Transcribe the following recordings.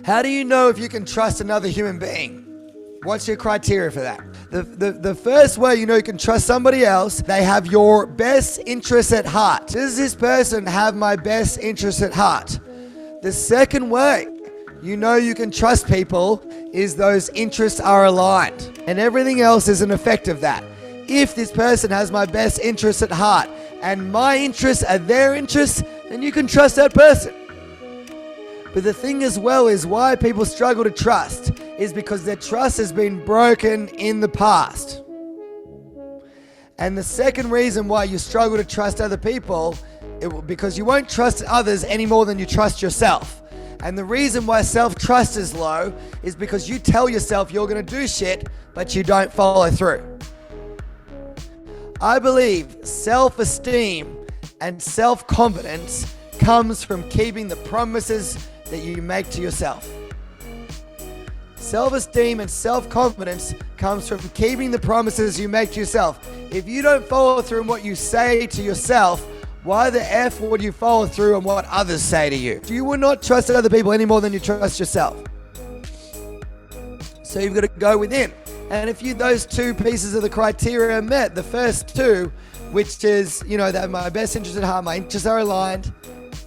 How do you know if you can trust another human being? What's your criteria for that? The first way you know you can trust somebody else, they have your best interests at heart. Does this person have my best interests at heart? The second way you know you can trust people is those interests are aligned. And everything else is an effect of that. If this person has my best interests at heart and my interests are their interests, then you can trust that person. But the thing as well is why people struggle to trust is because their trust has been broken in the past. And the second reason why you struggle to trust other people because you won't trust others any more than you trust yourself. And the reason why self-trust is low is because you tell yourself you're going to do shit, but you don't follow through. I believe self-esteem and self-confidence comes from keeping the promises that you make to yourself. Self-esteem and self-confidence comes from keeping the promises you make to yourself. If you don't follow through on what you say to yourself, why the F would you follow through on what others say to you? You will not trust other people any more than you trust yourself. So you've got to go within. And if those two pieces of the criteria are met, the first two, which is, that my best interests at heart, my interests are aligned,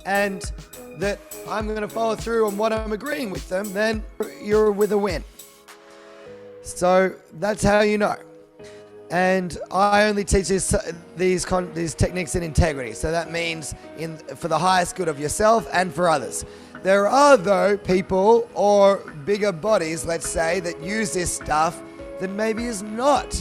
and that I'm going to follow through on what I'm agreeing with them, then you're with a win. So that's how you know. And I only teach these techniques in integrity. So that means for the highest good of yourself and for others. There are, though, people or bigger bodies, let's say, that use this stuff that maybe is not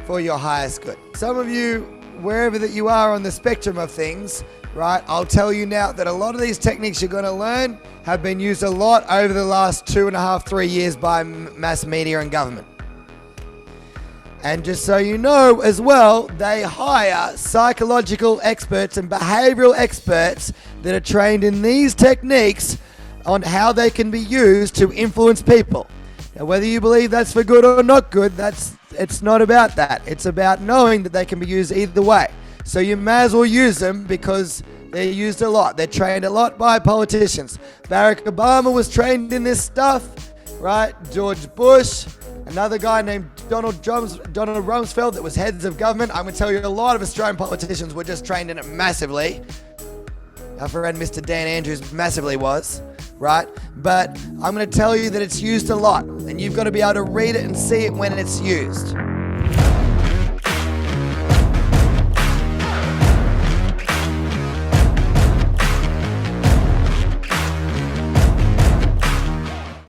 for your highest good. Some of you, wherever that you are on the spectrum of things, right, I'll tell you now that a lot of these techniques you're going to learn have been used a lot over the last 2.5, 3 years by mass media and government. And just so you know as well, they hire psychological experts and behavioral experts that are trained in these techniques on how they can be used to influence people. Now, whether you believe that's for good or not good, it's not about that. It's about knowing that they can be used either way. So you may as well use them because they're used a lot. They're trained a lot by politicians. Barack Obama was trained in this stuff, right? George Bush, another guy named Donald Rumsfeld that was heads of government. I'm going to tell you a lot of Australian politicians were just trained in it massively. Our friend Mr. Dan Andrews massively was, right? But I'm going to tell you that it's used a lot, and you've got to be able to read it and see it when it's used.